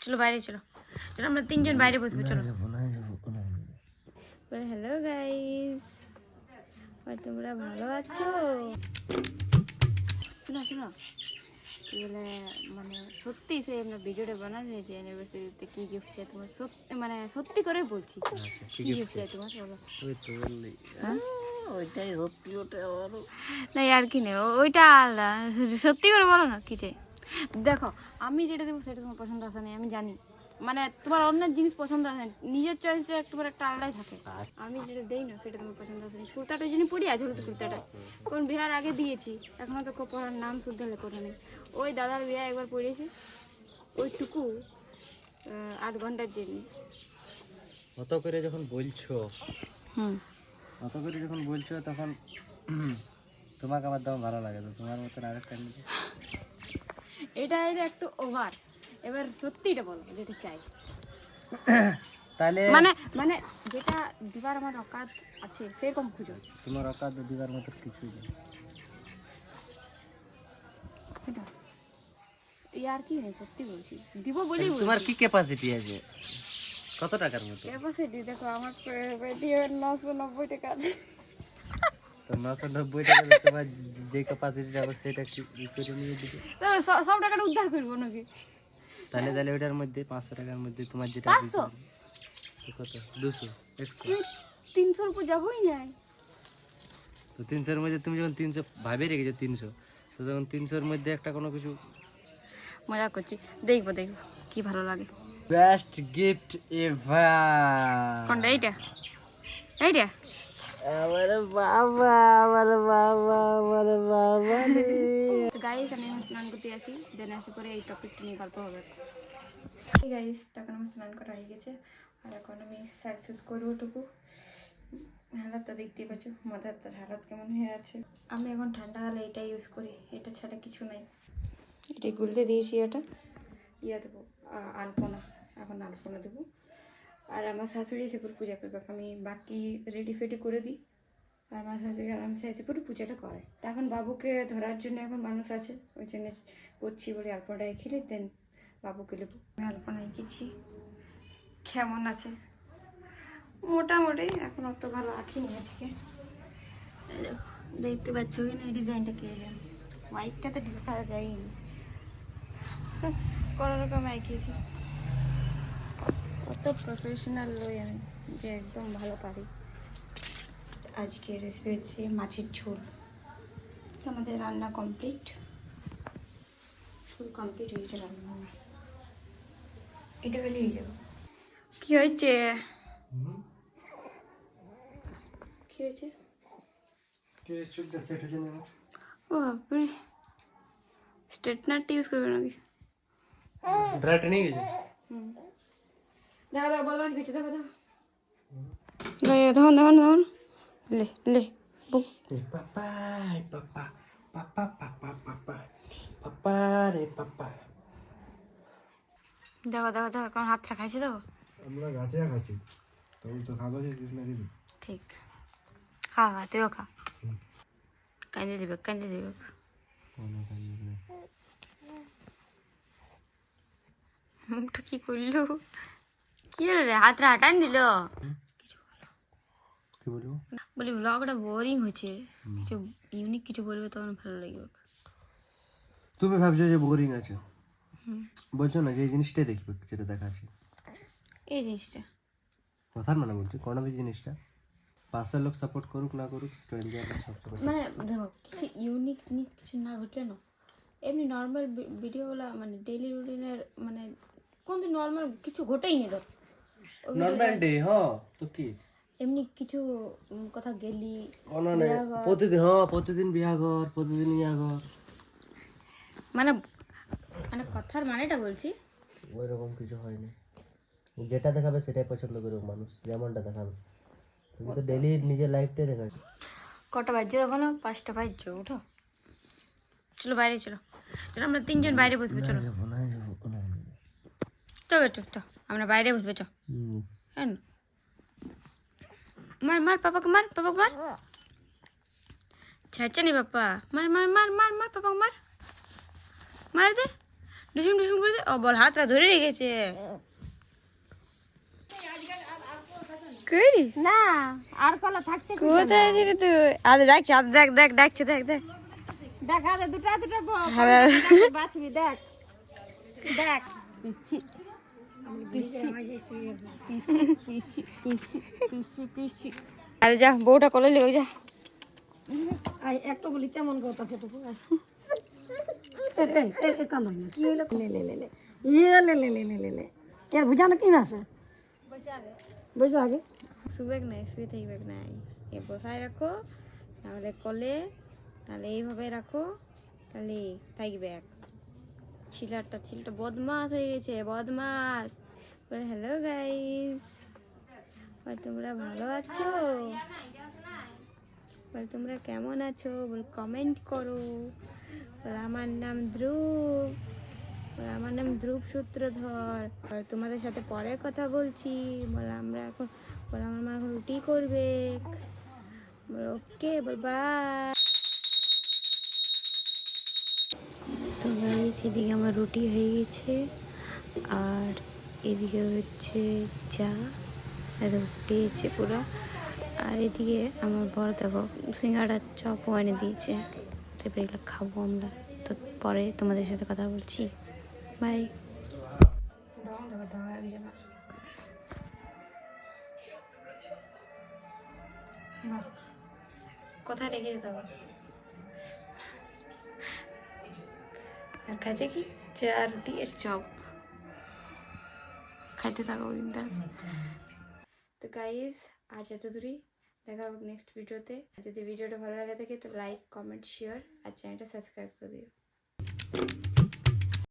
চলো বাইরে চলো, চলো আমরা তিনজন বাইরে বসবো। চলো। হ্যালো গাইস, তোমরা ভালো আছো? শোনো শোনো, বলে মানে সত্যি সে আমরা ভিডিওটা বানানো যে অ্যানিভার্সারিতে কি গিফট চাই তোমার, সত্যি মানে সত্যি করে বলছি। কি গিফট চাই তোমার বলো? ওইটাই সত্যি, ওটা না আর কি নেই, ওইটা আলাদা। সত্যি করে বলো না কি চাই। দেখো আমি যেটা দেবো সেটা তোমার পছন্দ আসে না, আমি জানি। মানে তোমার অন্যের জিনিস পছন্দ আসে না, নিজের চয়েসটা তোমার একটা আলাদাই থাকে। আমি যেটা দেই না সেটা তোমার পছন্দ আসে না। কুর্তাটা যিনি পরি আছে হলুদ কুর্তাটা, কোন বিহার আগে দিয়েছি, এখনো তো পরার নাম শুদ্ধ লেখা নেই। ওই দাদার বিয়ে একবার পড়িয়েছি, ওইটুকু 8 ঘন্টার জন্য। অত করে যখন বলছো, অত করে যখন বলছো তখন তোমাকে আমার দাম ভালো লাগে, তো তোমার মতন আরেকটা নিতে। এটা একটু ওভার। এবার সত্যিটা বলো যেটা চাই। তাহলে মানে মানে যেটা দিবার আমার অকাত আছে সেরকম খুঁজো। তোমার অকাত দিবার মতো কিছুই নেই। ইয়ার কি নেই, সত্যি বলছি, দিব বলেই বলছি। তোমার কি ক্যাপাসিটি আছে? কত টাকার মতো ক্যাপাসিটি? দেখো আমার পেটিও 990 টাকা আছে। তো 990 টাকা তোমার যে ক্যাপাসিটিটা হবে সেটা কি করে নিয়ে দিবে? তো সব টাকাটা উদ্ধার করবো নাকি? তাহলে তাহলে ওটার মধ্যে 500 টাকার মধ্যে তোমার যেটা 500 কত 200 100 300 উপর যাবোই নাই। তো 300-এর মধ্যে তুমি যখন 300 ভাবে রেখেছো 300, তো তখন 300-এর মধ্যে একটা কোনো কিছু। মজা করছি, দেখবো দেখবো কি ভালো লাগে। Best gift ever. কোনটা? এইটা এইটা? আমার বাবা, আমার বাবা, আমার বাবা রে। তো গাইস আমি এখন স্নান করতে যাচ্ছি, দেন আসে পরে এই টপিকটা নিয়ে গল্প হবে। এই গাইস তখন আমার স্নান করা হয়ে গেছে, আর এখন আমি সাইজ সুট করবো টুকু। হালাতটা দেখতেই পাচ্ছ, মাথার তার হালাত কেমন হয়ে আছে। আমি এখন ঠান্ডা হলে এটা ইউজ করি, এটা ছাড়া কিছু নাই। এটা গুলতে দিয়েছি, এটা ইয়া দেবো আলপনা, এখন আলপনা দেবো। আর আমার শাশুড়ি এসে পুরো পূজা করবে, আমি বাকি রেডি ফেডি করে দিই। আর আমার শাশুড়ি আরামসে এসে পুরো পূজাটা করে। তা এখন বাবুকে ধরার জন্য এখন মানুষ আছে, ওই জন্য করছি বলে আলপনাটা খেলে দেন বাবুকে নেবো। আমি আলপনা এঁকেছি, কেমন আছে মোটামুটি, এখন অত ভালো আঁকিনি আজকে। দেখতে পাচ্ছ কি না এই ডিজাইনটা কে জানে, হোয়াইটটাতে দেখা যায়নি, কোনো রকম আঁকিয়েছি। অত প্রফেশনাল নই আমি যে একদম ভালো পারি। আজকে রেসিপি হচ্ছে মাছের ঝোল। আমাদের রান্না কমপ্লিট, ফুল কমপ্লিট হয়ে গেছে রান্না। এটা হলে হয়ে যাবে। কি হয়েছে? কি হয়েছে? ও বাপরে, স্ট্রেটনারটা ইউজ করবে নাকি? ব্রাইট নিয়ে গেছে। দেখো দেখো বলবাস গেছে, দেখো দেখো দেখুন দেখুন দেখুন, লে লে বুক। পাপা পাপা পাপা পাপা পাপা পাপা রে পাপা। দেখো দেখো দেখো কেমন হাতটা খাইছে, দেখো। আমরা গাঠিয়া খাচ্ছি, তুমি তো খাবো যে কৃষ্ণ দিবি। ঠিক, খা খা তুইও খা, কান্দে দিবে কান্দে দিবে। মুখটা কি করলো, কি হলো রে, হাতটা হাঁটান দিল। কিছু বলো, কি বলবো? বলি ব্লগটা বোরিং হয়েছে, কিছু ইউনিক কিছু বলবে তখন ভালো লাগবে। তুমি ভাবছো যে বোরিং আছে, বলছো না যে এই জিনিসটাই দেখবে যেটা দেখাচ্ছি। এই জিনিসটা কথার মানে বলছি, কোনো भी জিনিসটা পাশের লোক সাপোর্ট করুক না করুক, স্ট্রেঞ্জার সবচেয়ে মানে দেখো কিছু ইউনিক জিনিস কিছু না ঘটলে না, এমনি নর্মাল ভিডিওগুলো মানে ডেইলি রুটিনের মানে কোন দিন নর্মাল কিছু ঘটেই নি, ধর নরমাল ডে। হ্যাঁ তো কি এমনি কিছু কথা গেলি প্রতিদিন, হ্যাঁ প্রতিদিন বিয়াঘর, প্রতিদিন ইয়াঘর, মানে মানে কথার মানেটা বলছি। ওই রকম কিছু হয়নি। যেটা দেখাবে সেটাই পছন্দ করবে মানুষ, যেমনটা দেখাবে। তুমি তো ডেইলি নিজের লাইফটাই দেখাচ্ছ। কটা বাজছে দেখো না, 5টা বাজছে, উঠো চলো বাইরে চলো, চলো আমরা তিনজন বাইরে বসবো। চলো চলো বেটো তো আমরা বাইরে বসবো, চো হ্যাঁ মার মার পাপাকে মার, পাপাকে মার, ছাড়ছে নি পাপা, মার মার মার মার মার পাপাকে মার, মার দে, ডুসুম ডুসুম করে দে। ও বল হাতটা ধরে রেখেছে। কই না আর কলা থাকতে কোথায় আছিস রে তুই? আরে দেখছি, আরে দেখ দেখ ডাকছে, দেখ দেখ। দেখা দে দুটা দুটা হ্যাঁ। বাছবি দেখ দেখ পিছি পিছি আরে যা বউটা কোলে লিবে যা। আই একটা বলি তেমন কথা খেতে এ কান্দ না কি হলো লে লে লে লে লে লে লে লে লে এর বুঝানো কি না আছে বসে আগে শুবেক নাই, শুয়ে থাকবেক নাই। এ বসায় রাখো, তাহলে কোলে, তাহলে এইভাবে রাখো, তাহলে থাকবে। ছিলটা বদমাস হয়ে গেছে, বদমাস। বলে হ্যালো গাইস, বল তোমরা ভালো আছো, বল তোমরা কেমন আছো, বল কমেন্ট করো। বল আমার নাম ধ্রুব, বল আমার নাম ধ্রুব সূত্রধর। বল তোমাদের সাথে পরে কথা বলছি। বল আমরা এখন, বল আমার মা এখন রুটি করবে। বল ওকে, বল বাই। তো গাইস এদিকে আমার রুটি হয়ে গেছে, আর এদিকে হচ্ছে চা, একদম পেয়েছে পুরো। আর এদিকে আমার বড় দেখো সিঙ্গাড়ার চপও এনে দিয়েছে, তারপরে এগুলো খাবো আমরা। তো পরে তোমাদের সাথে কথা বলছি, বাই। কোথায় রেখে যেতে হবে? আর খাইছে কি চা, রুটি আর চপ, খাইতে থাকো বিন্দাস। তো গাইস আজ এত দূরই, দেখা হোক নেক্সট ভিডিওতে। আর যদি ভিডিওটা ভালো লাগে থাকে তো লাইক, কমেন্ট, শেয়ার আর চ্যানেলটা সাবস্ক্রাইব করে দিও।